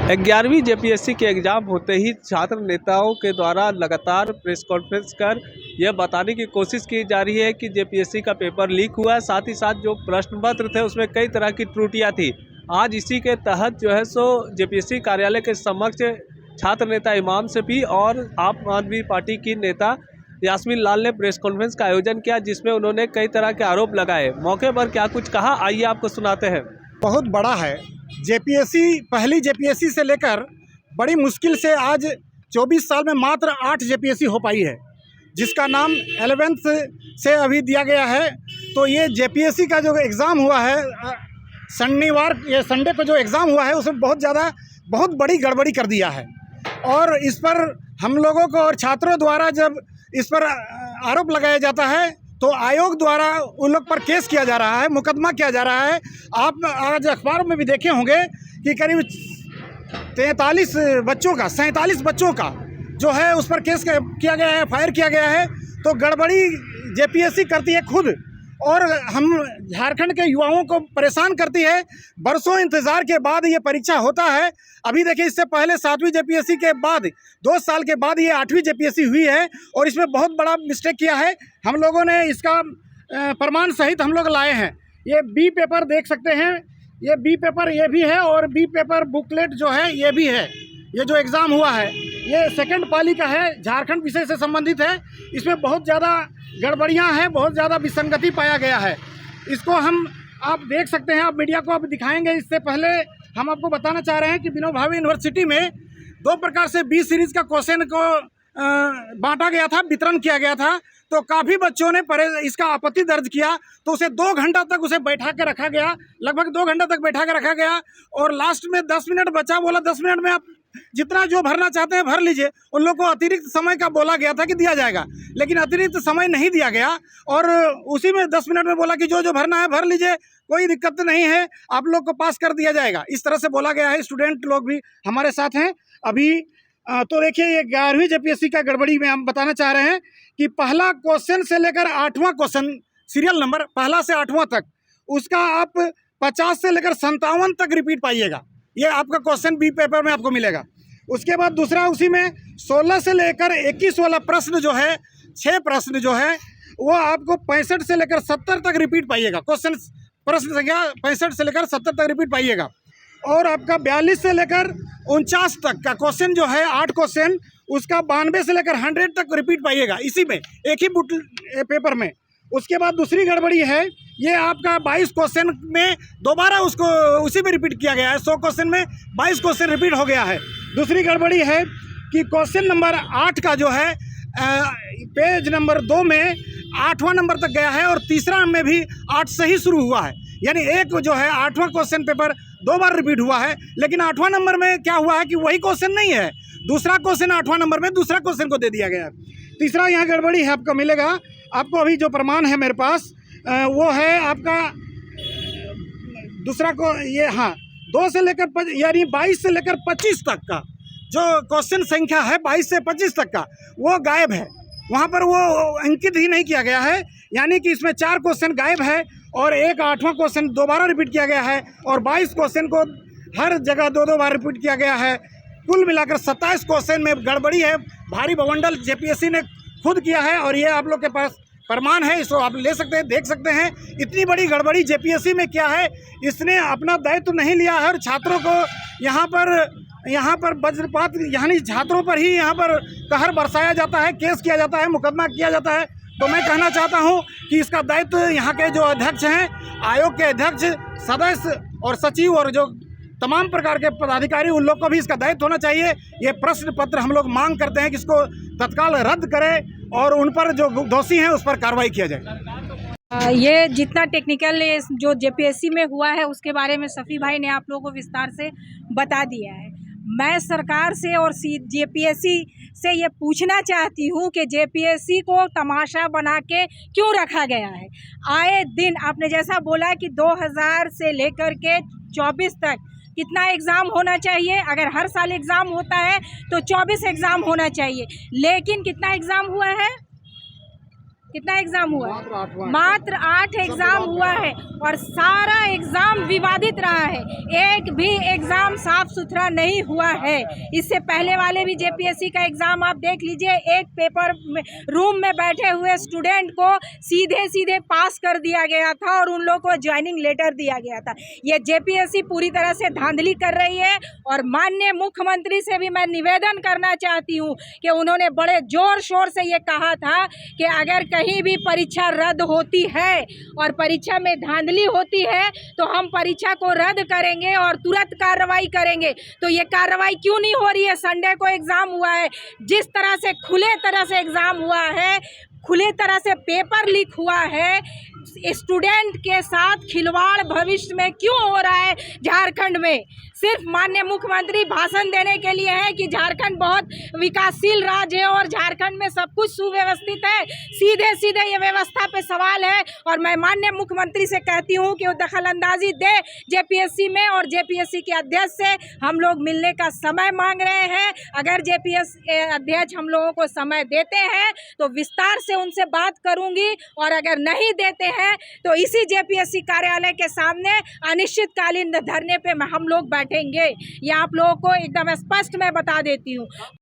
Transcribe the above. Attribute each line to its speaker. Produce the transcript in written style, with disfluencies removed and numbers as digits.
Speaker 1: 11वीं जेपीएससी के एग्ज़ाम होते ही छात्र नेताओं के द्वारा लगातार प्रेस कॉन्फ्रेंस कर यह बताने की कोशिश की जा रही है कि जेपीएससी का पेपर लीक हुआ है। साथ ही साथ जो प्रश्न पत्र थे उसमें कई तरह की त्रुटियां थी। आज इसी के तहत जो है सो जेपीएससी कार्यालय के समक्ष छात्र नेता इमाम शफी और आप आदमी पार्टी की नेता यास्मीन लाल ने प्रेस कॉन्फ्रेंस का आयोजन किया, जिसमें उन्होंने कई तरह के आरोप लगाए। मौके पर क्या कुछ कहा, आइए आपको सुनाते हैं।
Speaker 2: बहुत बड़ा है। जेपीएससी पहली जेपीएससी से लेकर बड़ी मुश्किल से आज 24 साल में मात्र 8 जेपीएससी हो पाई है, जिसका नाम 11th से अभी दिया गया है। तो ये जेपीएससी का जो एग्ज़ाम हुआ है संडे को जो एग्ज़ाम हुआ है उसमें बहुत बड़ी गड़बड़ी कर दिया है। और इस पर हम लोगों को और छात्रों द्वारा जब इस पर आरोप लगाया जाता है तो आयोग द्वारा उन लोग पर केस किया जा रहा है, मुकदमा किया जा रहा है। आप आज अखबारों में भी देखे होंगे कि करीब 47 बच्चों का जो है उस पर केस किया गया है, फायर किया गया है। तो गड़बड़ी जेपीएससी करती है खुद, और हम झारखंड के युवाओं को परेशान करती है। बरसों इंतज़ार के बाद ये परीक्षा होता है। अभी देखिए, इससे पहले 7वीं जेपीएससी के बाद 2 साल के बाद ये 8वीं जेपीएससी हुई है, और इसमें बहुत बड़ा मिस्टेक किया है। हम लोगों ने इसका प्रमाण सहित हम लोग लाए हैं। ये बी पेपर देख सकते हैं, ये बी पेपर ये भी है, और बी पेपर बुकलेट जो है ये भी है। ये जो एग्ज़ाम हुआ है ये सेकंड पाली का है, झारखंड विषय से संबंधित है। इसमें बहुत ज़्यादा गड़बड़ियां हैं, बहुत ज़्यादा विसंगति पाया गया है। इसको आप देख सकते हैं, आप मीडिया को आप दिखाएंगे। इससे पहले हम आपको बताना चाह रहे हैं कि विनोबा भावे यूनिवर्सिटी में 2 प्रकार से बी सीरीज़ का क्वेश्चन को बांटा गया था, वितरण किया गया था। तो काफ़ी बच्चों ने इसका आपत्ति दर्ज किया, तो उसे 2 घंटा तक उसे बैठा के रखा गया, लगभग 2 घंटा तक बैठा के रखा गया। और लास्ट में 10 मिनट बचा, बोला 10 मिनट में आप जितना जो भरना चाहते हैं भर लीजिए। उन लोगों को अतिरिक्त समय का बोला गया था कि दिया जाएगा, लेकिन अतिरिक्त समय नहीं दिया गया। और उसी में 10 मिनट में बोला कि जो भरना है भर लीजिए, कोई दिक्कत नहीं है, आप लोग को पास कर दिया जाएगा। इस तरह से बोला गया है। स्टूडेंट लोग भी हमारे साथ हैं अभी। तो देखिए, ये 11वीं जेपीएससी का गड़बड़ी में हम बताना चाह रहे हैं कि पहला क्वेश्चन से लेकर 8वां क्वेश्चन, सीरियल नंबर पहला से 8वां तक, उसका आप 50 से लेकर 57 तक रिपीट पाइएगा। ये आपका क्वेश्चन बी पेपर में आपको मिलेगा। उसके बाद दूसरा, उसी में 16 से लेकर 21 वाला प्रश्न जो है, 6 प्रश्न जो है वो आपको 65 से लेकर 70 तक रिपीट पाइएगा। प्रश्न संख्या 65 से लेकर 70 तक रिपीट पाइएगा। और आपका 42 से लेकर 49 तक का क्वेश्चन जो है, 8 क्वेश्चन, उसका 92 से लेकर 100 तक रिपीट पाइएगा, इसी में एक ही पेपर में। उसके बाद दूसरी गड़बड़ी है, ये आपका 22 क्वेश्चन में दोबारा उसको उसी में रिपीट किया गया है। 100 क्वेश्चन में 22 क्वेश्चन रिपीट हो गया है। दूसरी गड़बड़ी है कि क्वेश्चन नंबर 8 का जो है पेज नंबर 2 में 8वां नंबर तक गया है, और तीसरा में भी 8 से ही शुरू हुआ है। यानी एक जो है 8वां क्वेश्चन पेपर 2 बार रिपीट हुआ है, लेकिन 8वां नंबर में क्या हुआ है कि वही क्वेश्चन नहीं है, दूसरा क्वेश्चन 8वां नंबर में दूसरा क्वेश्चन को दे दिया गया है। तीसरा यहाँ गड़बड़ी है, आपको मिलेगा, आपको अभी जो प्रमाण है मेरे पास वो है आपका दूसरा को, ये हाँ 2 से लेकर यानी 22 से लेकर 25 तक का जो क्वेश्चन संख्या है, 22 से 25 तक का, वो गायब है। वहाँ पर वो अंकित ही नहीं किया गया है। यानी कि इसमें 4 क्वेश्चन गायब है, और एक 8वां क्वेश्चन दोबारा रिपीट किया गया है, और 22 क्वेश्चन को हर जगह 2-2 बार रिपीट किया गया है। कुल मिलाकर 27 क्वेश्चन में गड़बड़ी है। भारी बवंडर जेपीएससी ने खुद किया है, और ये आप लोग के पास प्रमाण है, इसको आप ले सकते हैं, देख सकते हैं। इतनी बड़ी गड़बड़ी जेपीएससी में क्या है, इसने अपना दायित्व नहीं लिया है, और छात्रों को यहाँ पर वज्रपात, यानी छात्रों पर ही यहाँ पर कहर बरसाया जाता है, केस किया जाता है, मुकदमा किया जाता है। तो मैं कहना चाहता हूँ कि इसका दायित्व यहाँ के जो अध्यक्ष हैं, आयोग के अध्यक्ष, सदस्य और सचिव, और जो तमाम प्रकार के पदाधिकारी, उन लोग को भी इसका दायित्व होना चाहिए। ये प्रश्न पत्र हम लोग मांग करते हैं कि इसको तत्काल रद्द करें, और उन पर जो दोषी हैं उस पर कार्रवाई किया जाए।
Speaker 3: ये जितना टेक्निकल जो जेपीएससी में हुआ है उसके बारे में शफी भाई ने आप लोगों को विस्तार से बता दिया है। मैं सरकार से और जेपीएससी से ये पूछना चाहती हूँ कि जेपीएससी को तमाशा बना के क्यों रखा गया है। आए दिन आपने जैसा बोला कि 2000 से लेकर के 24 तक कितना एग्ज़ाम होना चाहिए, अगर हर साल एग्ज़ाम होता है तो 24 एग्ज़ाम होना चाहिए, लेकिन कितना एग्ज़ाम हुआ है, कितना एग्जाम हुआ है? मात्र 8 एग्जाम हुआ है और सारा एग्जाम विवादित रहा है। एक भी एग्जाम साफ सुथरा नहीं हुआ है। इससे पहले वाले भी जेपीएससी का एग्जाम आप देख लीजिए, एक पेपर रूम में बैठे हुए स्टूडेंट को सीधे सीधे पास कर दिया गया था और उन लोगों को ज्वाइनिंग लेटर दिया गया था। ये जेपीएससी पूरी तरह से धांधली कर रही है और माननीय मुख्यमंत्री से भी मैं निवेदन करना चाहती हूँ कि उन्होंने बड़े जोर शोर से ये कहा था कि अगर कहीं भी परीक्षा रद्द होती है और परीक्षा में धांधली होती है तो हम परीक्षा को रद्द करेंगे और तुरंत कार्रवाई करेंगे। तो ये कार्रवाई क्यों नहीं हो रही है? संडे को एग्जाम हुआ है, जिस तरह से खुले तरह से एग्जाम हुआ है, खुले तरह से पेपर लीक हुआ है, स्टूडेंट के साथ खिलवाड़ भविष्य में क्यों हो रहा है झारखंड में? सिर्फ माननीय मुख्यमंत्री भाषण देने के लिए है कि झारखंड बहुत विकासशील राज्य है और झारखंड में सब कुछ सुव्यवस्थित है। सीधे सीधे ये व्यवस्था पे सवाल है और मैं माननीय मुख्यमंत्री से कहती हूँ कि वो दखलंदाजी दे जेपीएससी में और जेपीएससी के अध्यक्ष से हम लोग मिलने का समय मांग रहे हैं। अगर जेपीएससी अध्यक्ष हम लोगों को समय देते हैं तो विस्तार से उनसे बात करूंगी और अगर नहीं देते हैं तो इसी जेपीएससी कार्यालय के सामने अनिश्चितकालीन धरने पे हम लोग बैठेंगे। ये आप लोगों को एकदम स्पष्ट मैं बता देती हूँ।